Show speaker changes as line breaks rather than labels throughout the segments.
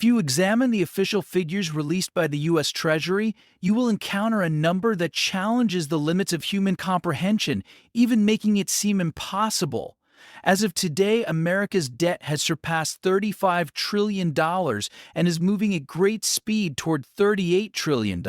If you examine the official figures released by the U.S. Treasury, you will encounter a number that challenges the limits of human comprehension, even making it seem impossible. As of today, America's debt has surpassed $35 trillion and is moving at great speed toward $38 trillion.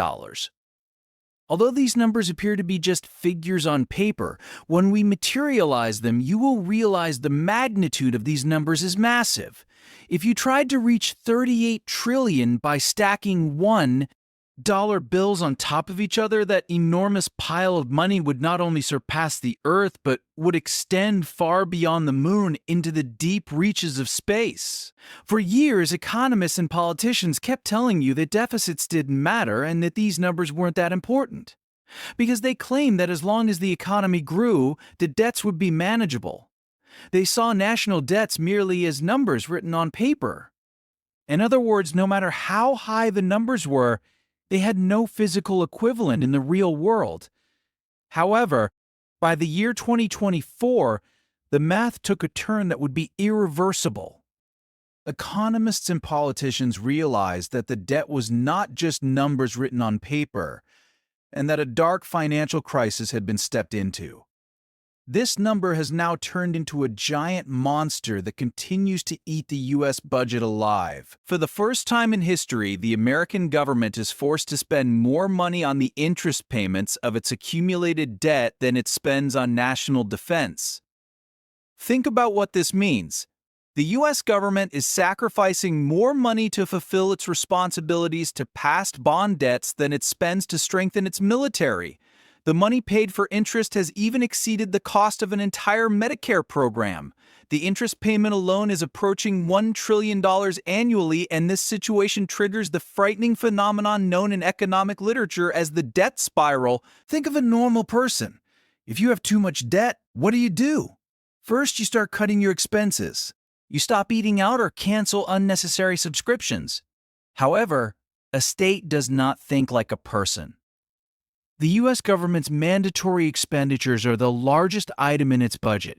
Although these numbers appear to be just figures on paper, when we materialize them, you will realize the magnitude of these numbers is massive. If you tried to reach 38 trillion by stacking $1 bills on top of each other, that enormous pile of money would not only surpass the Earth, but would extend far beyond the moon into the deep reaches of space. For years, economists and politicians kept telling you that deficits didn't matter and that these numbers weren't that important, because they claimed that as long as the economy grew, the debts would be manageable. They saw national debts merely as numbers written on paper. In other words, no matter how high the numbers were, they had no physical equivalent in the real world. However, by the year 2024, the math took a turn that would be irreversible. Economists and politicians realized that the debt was not just numbers written on paper, and that a dark financial crisis had been stepped into. This number has now turned into a giant monster that continues to eat the U.S. budget alive. For the first time in history, the American government is forced to spend more money on the interest payments of its accumulated debt than it spends on national defense. Think about what this means. The U.S. government is sacrificing more money to fulfill its responsibilities to past bond debts than it spends to strengthen its military. The money paid for interest has even exceeded the cost of an entire Medicare program. The interest payment alone is approaching $1 trillion annually, and this situation triggers the frightening phenomenon known in economic literature as the debt spiral. Think of a normal person. If you have too much debt, what do? First, you start cutting your expenses. You stop eating out or cancel unnecessary subscriptions. However, a state does not think like a person. The U.S. government's mandatory expenditures are the largest item in its budget.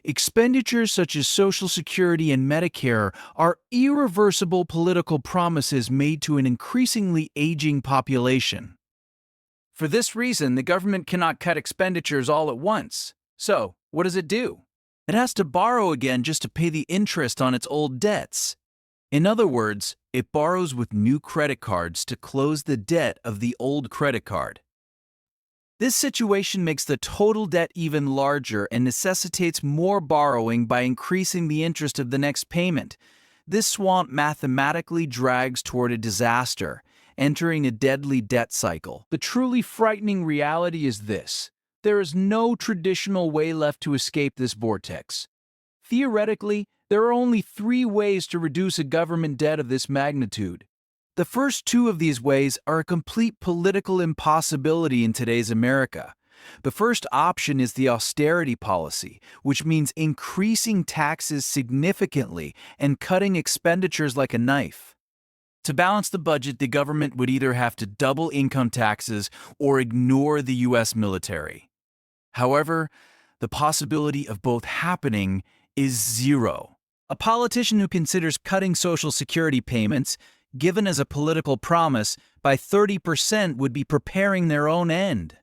Expenditures such as Social Security and Medicare are irreversible political promises made to an increasingly aging population. For this reason, the government cannot cut expenditures all at once. So, what does it do? It has to borrow again just to pay the interest on its old debts. In other words, it borrows with new credit cards to close the debt of the old credit card. This situation makes the total debt even larger and necessitates more borrowing by increasing the interest of the next payment. This swamp mathematically drags toward a disaster, entering a deadly debt cycle. The truly frightening reality is this: there is no traditional way left to escape this vortex. Theoretically, there are only 3 ways to reduce a government debt of this magnitude. The first 2 of these ways are a complete political impossibility in today's America. The first option is the austerity policy, which means increasing taxes significantly and cutting expenditures like a knife. To balance the budget, the government would either have to double income taxes or ignore the U.S. military. However, the possibility of both happening is 0. A politician who considers cutting Social Security payments, given as a political promise, by 30% would be preparing their own end.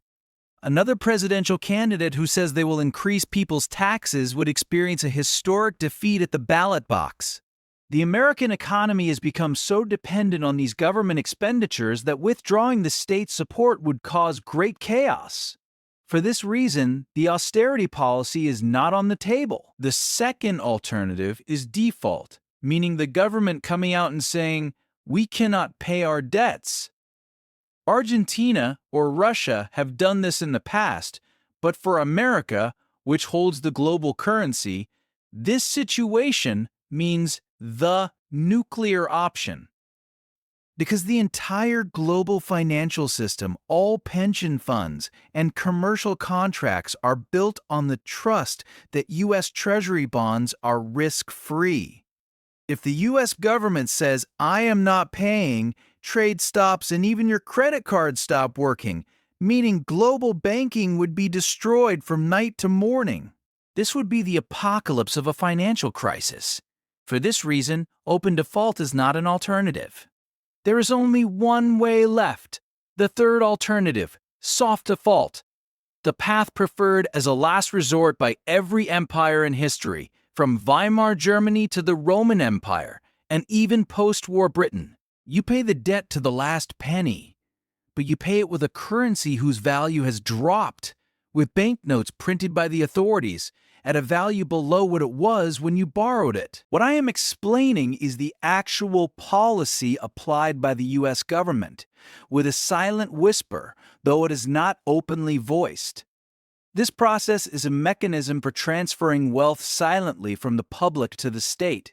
Another presidential candidate who says they will increase people's taxes would experience a historic defeat at the ballot box. The American economy has become so dependent on these government expenditures that withdrawing the state's support would cause great chaos. For this reason, the austerity policy is not on the table. The second alternative is default, meaning the government coming out and saying, "We cannot pay our debts." Argentina or Russia have done this in the past, but for America, which holds the global currency, this situation means the nuclear option. Because the entire global financial system, all pension funds, and commercial contracts are built on the trust that U.S. Treasury bonds are risk-free. If the U.S. government says, "I am not paying," trade stops and even your credit cards stop working, meaning global banking would be destroyed from night to morning. This would be the apocalypse of a financial crisis. For this reason, open default is not an alternative. There is only one way left. The third alternative, soft default. The path preferred as a last resort by every empire in history, from Weimar Germany to the Roman Empire, and even post-war Britain. You pay the debt to the last penny, but you pay it with a currency whose value has dropped, with banknotes printed by the authorities at a value below what it was when you borrowed it. What I am explaining is the actual policy applied by the US government, with a silent whisper, though it is not openly voiced. This process is a mechanism for transferring wealth silently from the public to the state.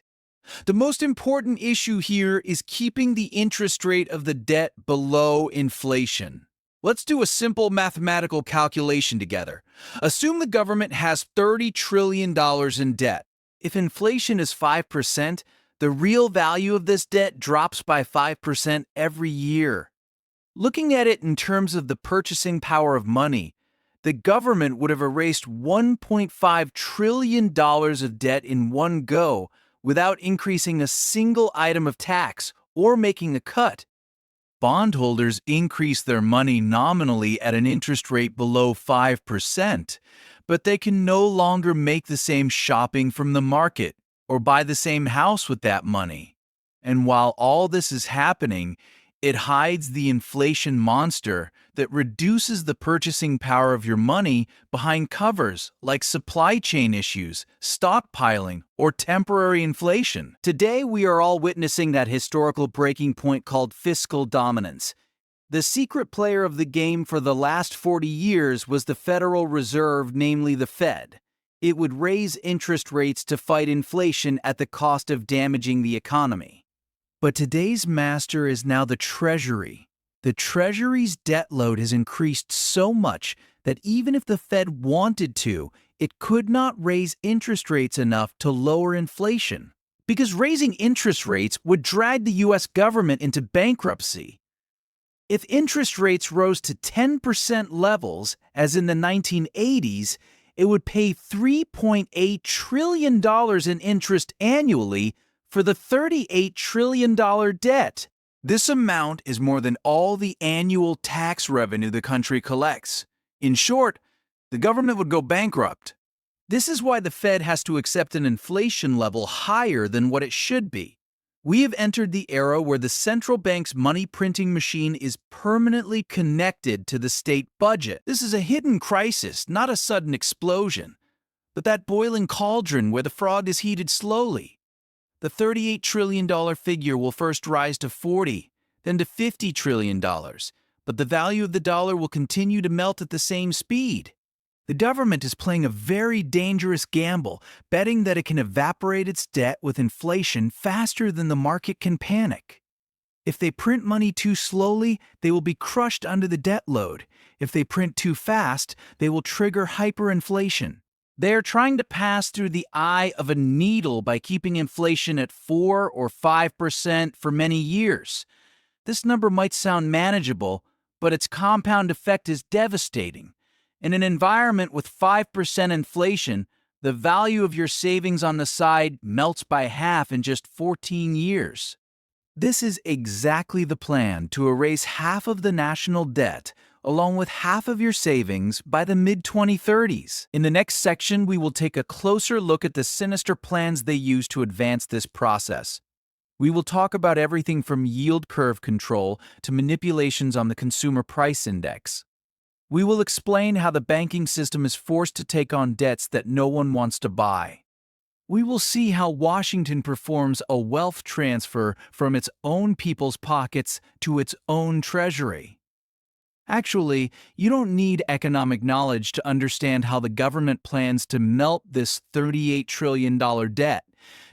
The most important issue here is keeping the interest rate of the debt below inflation. Let's do a simple mathematical calculation together. Assume the government has $30 trillion in debt. If inflation is 5%, the real value of this debt drops by 5% every year. Looking at it in terms of the purchasing power of money, the government would have erased $1.5 trillion of debt in one go without increasing a single item of tax or making a cut. Bondholders increase their money nominally at an interest rate below 5%, but they can no longer make the same shopping from the market or buy the same house with that money. And while all this is happening, it hides the inflation monster that reduces the purchasing power of your money behind covers like supply chain issues, stockpiling, or temporary inflation. Today, we are all witnessing that historical breaking point called fiscal dominance. The secret player of the game for the last 40 years was the Federal Reserve, namely the Fed. It would raise interest rates to fight inflation at the cost of damaging the economy. But today's master is now the Treasury. The Treasury's debt load has increased so much that even if the Fed wanted to, it could not raise interest rates enough to lower inflation, because raising interest rates would drag the US government into bankruptcy. If interest rates rose to 10% levels, as in the 1980s, it would pay $3.8 trillion in interest annually for the $38 trillion debt. This amount is more than all the annual tax revenue the country collects. In short, the government would go bankrupt. This is why the Fed has to accept an inflation level higher than what it should be. We have entered the era where the central bank's money printing machine is permanently connected to the state budget. This is a hidden crisis, not a sudden explosion, but that boiling cauldron where the frog is heated slowly. The $38 trillion figure will first rise to $40, then to $50 trillion, but the value of the dollar will continue to melt at the same speed. The government is playing a very dangerous gamble, betting that it can evaporate its debt with inflation faster than the market can panic. If they print money too slowly, they will be crushed under the debt load. If they print too fast, they will trigger hyperinflation. They are trying to pass through the eye of a needle by keeping inflation at 4 or 5% for many years. This number might sound manageable, but its compound effect is devastating. In an environment with 5% inflation, the value of your savings on the side melts by half in just 14 years. This is exactly the plan to erase half of the national debt along with half of your savings by the mid-2030s. In the next section, we will take a closer look at the sinister plans they use to advance this process. We will talk about everything from yield curve control to manipulations on the consumer price index. We will explain how the banking system is forced to take on debts that no one wants to buy. We will see how Washington performs a wealth transfer from its own people's pockets to its own treasury. Actually, you don't need economic knowledge to understand how the government plans to melt this $38 trillion debt.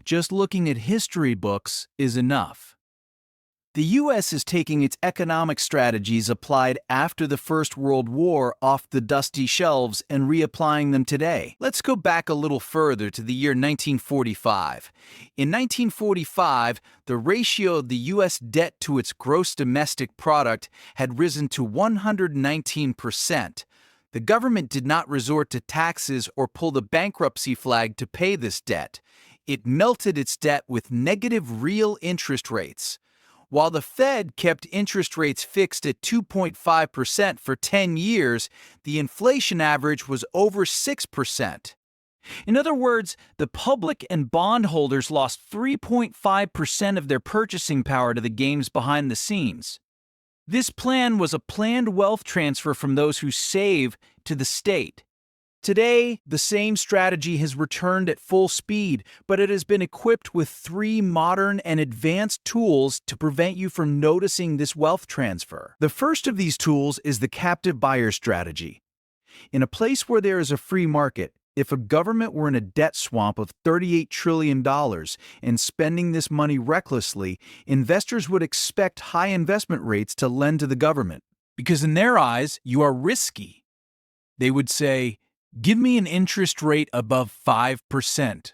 Just looking at history books is enough. The U.S. is taking its economic strategies applied after the First World War off the dusty shelves and reapplying them today. Let's go back a little further to the year 1945. In 1945, the ratio of the U.S. debt to its gross domestic product had risen to 119%. The government did not resort to taxes or pull the bankruptcy flag to pay this debt. It melted its debt with negative real interest rates. While the Fed kept interest rates fixed at 2.5% for 10 years, the inflation average was over 6%. In other words, the public and bondholders lost 3.5% of their purchasing power to the games behind the scenes. This plan was a planned wealth transfer from those who save to the state. Today, the same strategy has returned at full speed, but it has been equipped with 3 modern and advanced tools to prevent you from noticing this wealth transfer. The first of these tools is the captive buyer strategy. In a place where there is a free market, if a government were in a debt swamp of $38 trillion and spending this money recklessly, investors would expect high investment rates to lend to the government. Because in their eyes, you are risky. They would say, "Give me an interest rate above 5%.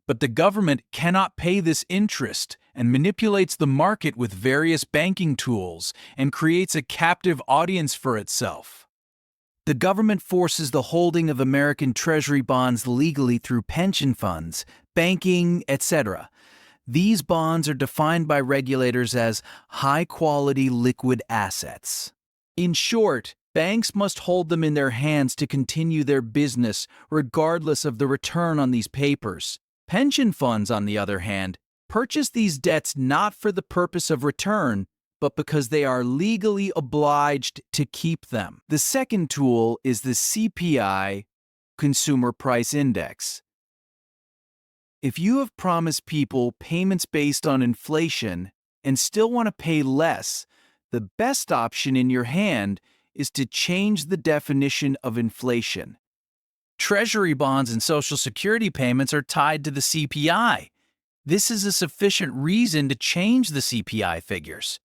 But the government cannot pay this interest and manipulates the market with various banking tools and creates a captive audience for itself. The government forces the holding of American Treasury bonds legally through pension funds, banking, etc. These bonds are defined by regulators as high-quality liquid assets. In short, banks must hold them in their hands to continue their business regardless of the return on these papers. Pension funds, on the other hand, purchase these debts not for the purpose of return, but because they are legally obliged to keep them. The second tool is the CPI, Consumer Price Index. If you have promised people payments based on inflation and still want to pay less, the best option in your hand is to change the definition of inflation. Treasury bonds and Social Security payments are tied to the CPI. This is a sufficient reason to change the CPI figures.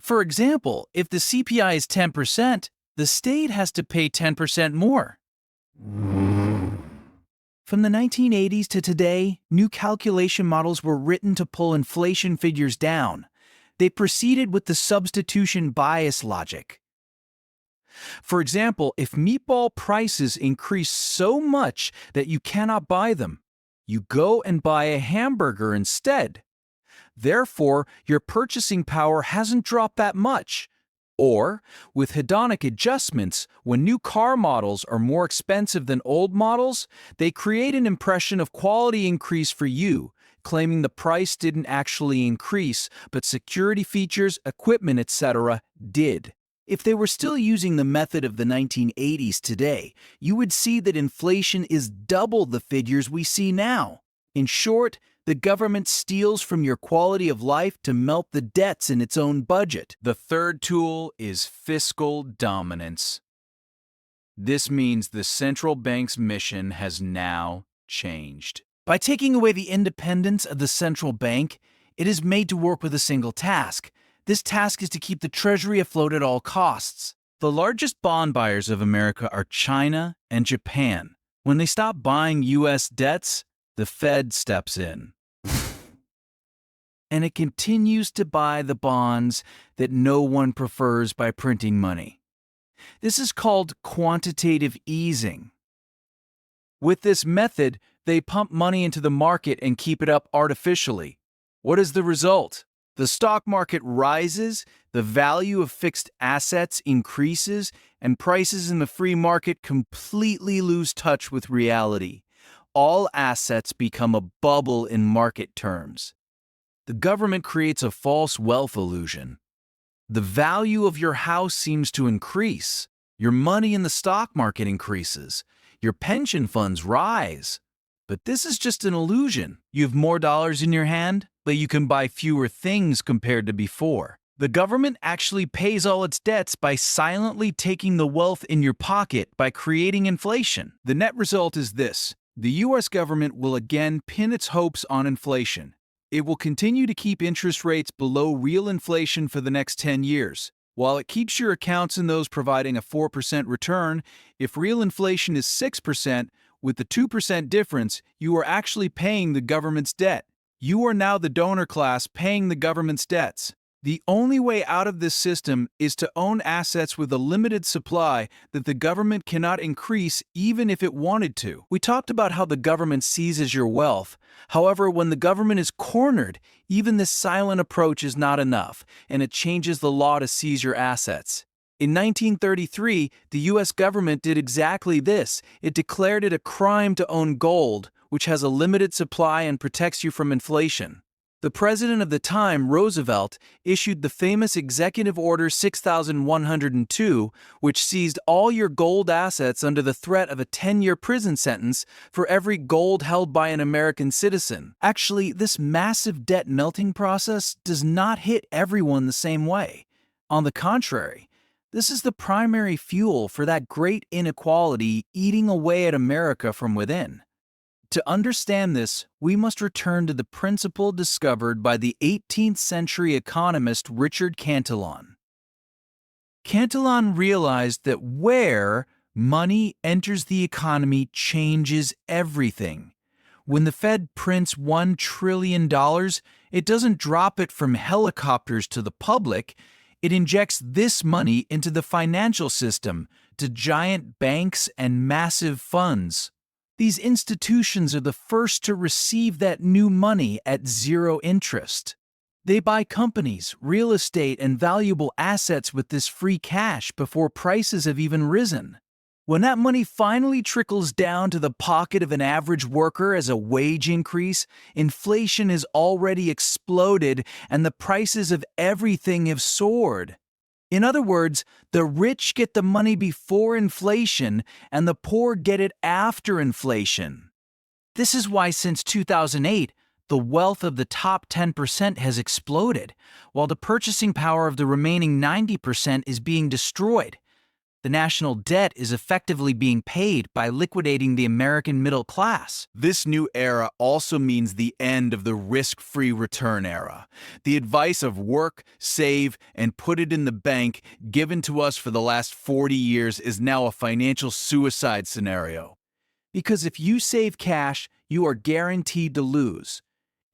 For example, if the CPI is 10%, the state has to pay 10% more. From the 1980s to today, new calculation models were written to pull inflation figures down. They proceeded with the substitution bias logic. For example, if meatball prices increase so much that you cannot buy them, you go and buy a hamburger instead. Therefore, your purchasing power hasn't dropped that much. Or, with hedonic adjustments, when new car models are more expensive than old models, they create an impression of quality increase for you, claiming the price didn't actually increase, but security features, equipment, etc. did. If they were still using the method of the 1980s today, you would see that inflation is double the figures we see now. In short, the government steals from your quality of life to melt the debts in its own budget. The third tool is fiscal dominance. This means the central bank's mission has now changed. By taking away the independence of the central bank, it is made to work with a single task. This task is to keep the Treasury afloat at all costs. The largest bond buyers of America are China and Japan. When they stop buying U.S. debts, the Fed steps in. And it continues to buy the bonds that no one prefers by printing money. This is called quantitative easing. With this method, they pump money into the market and keep it up artificially. What is the result? The stock market rises, the value of fixed assets increases, and prices in the free market completely lose touch with reality. All assets become a bubble in market terms. The government creates a false wealth illusion. The value of your house seems to increase. Your money in the stock market increases. Your pension funds rise. But this is just an illusion. You have more dollars in your hand, but you can buy fewer things compared to before. The government actually pays all its debts by silently taking the wealth in your pocket by creating inflation. The net result is this: the U.S. government will again pin its hopes on inflation. It will continue to keep interest rates below real inflation for the next 10 years. While it keeps your accounts in those providing a 4% return, if real inflation is 6%, with the 2% difference, you are actually paying the government's debt. You are now the donor class paying the government's debts. The only way out of this system is to own assets with a limited supply that the government cannot increase even if it wanted to. We talked about how the government seizes your wealth. However, when the government is cornered, even this silent approach is not enough, and it changes the law to seize your assets. In 1933, the US government did exactly this. It declared it a crime to own gold, which has a limited supply and protects you from inflation. The president of the time, Roosevelt, issued the famous Executive Order 6102, which seized all your gold assets under the threat of a 10-year prison sentence for every gold held by an American citizen. Actually, this massive debt melting process does not hit everyone the same way. On the contrary, this is the primary fuel for that great inequality eating away at America from within. To understand this, we must return to the principle discovered by the 18th century economist Richard Cantillon. Cantillon realized that where money enters the economy changes everything. When the Fed prints $1 trillion, it doesn't drop it from helicopters to the public. It injects this money into the financial system, to giant banks and massive funds. These institutions are the first to receive that new money at zero interest. They buy companies, real estate, and valuable assets with this free cash before prices have even risen. When that money finally trickles down to the pocket of an average worker as a wage increase, inflation has already exploded and the prices of everything have soared. In other words, the rich get the money before inflation and the poor get it after inflation. This is why since 2008, the wealth of the top 10% has exploded, while the purchasing power of the remaining 90% is being destroyed. The national debt is effectively being paid by liquidating the American middle class. This new era also means the end of the risk-free return era. The advice of work, save, and put it in the bank given to us for the last 40 years is now a financial suicide scenario. Because if you save cash, you are guaranteed to lose.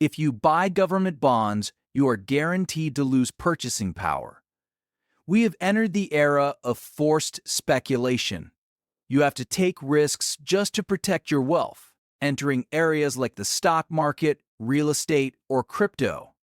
If you buy government bonds, you are guaranteed to lose purchasing power. We have entered the era of forced speculation. You have to take risks just to protect your wealth, entering areas like the stock market, real estate, or crypto.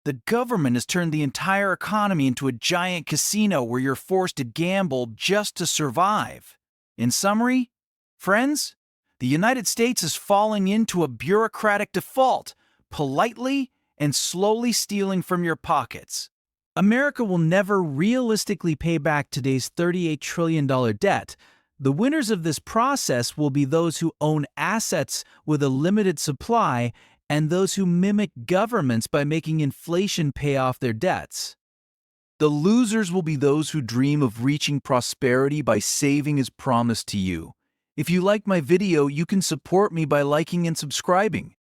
The government has turned the entire economy into a giant casino where you're forced to gamble just to survive. In summary, friends, the United States is falling into a bureaucratic default, politely and slowly stealing from your pockets. America will never realistically pay back today's $38 trillion debt. The winners of this process will be those who own assets with a limited supply and those who mimic governments by making inflation pay off their debts. The losers will be those who dream of reaching prosperity by saving as promised to you. If you like my video, you can support me by liking and subscribing.